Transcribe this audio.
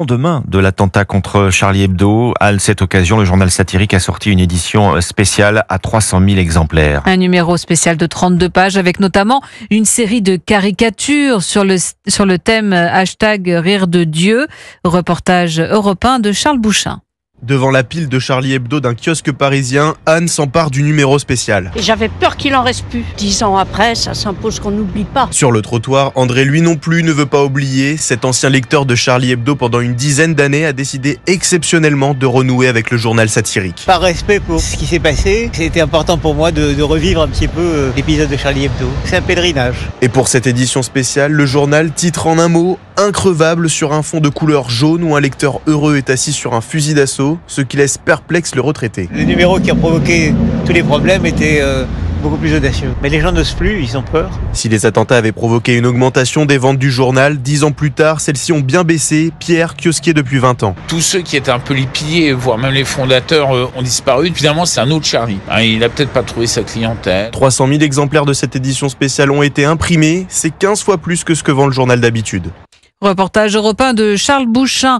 Demain de l'attentat contre Charlie Hebdo, à cette occasion, le journal satirique a sorti une édition spéciale à 300 000 exemplaires. Un numéro spécial de 32 pages avec notamment une série de caricatures sur le thème #Rire de Dieu. Reportage Europe 1 de Charles Bouchin. Devant la pile de Charlie Hebdo d'un kiosque parisien, Anne s'empare du numéro spécial. Et j'avais peur qu'il en reste plus. 10 ans après, ça s'impose qu'on n'oublie pas. Sur le trottoir, André, lui non plus, ne veut pas oublier. Cet ancien lecteur de Charlie Hebdo pendant une dizaine d'années a décidé exceptionnellement de renouer avec le journal satirique. Par respect pour ce qui s'est passé, c'était important pour moi de revivre un petit peu l'épisode de Charlie Hebdo. C'est un pèlerinage. Et pour cette édition spéciale, le journal titre en un mot « Increvable » sur un fond de couleur jaune où un lecteur heureux est assis sur un fusil d'assaut, ce qui laisse perplexe le retraité. Le numéro qui a provoqué tous les problèmes était beaucoup plus audacieux. Mais les gens n'osent plus, ils ont peur. Si les attentats avaient provoqué une augmentation des ventes du journal, 10 ans plus tard, celles-ci ont bien baissé. Pierre, kiosquier depuis 20 ans. Tous ceux qui étaient un peu les piliers, voire même les fondateurs, ont disparu. Finalement, c'est un autre Charlie. Il n'a peut-être pas trouvé sa clientèle. 300 000 exemplaires de cette édition spéciale ont été imprimés. C'est 15 fois plus que ce que vend le journal d'habitude. Reportage Europe 1 de Charles Bouchin.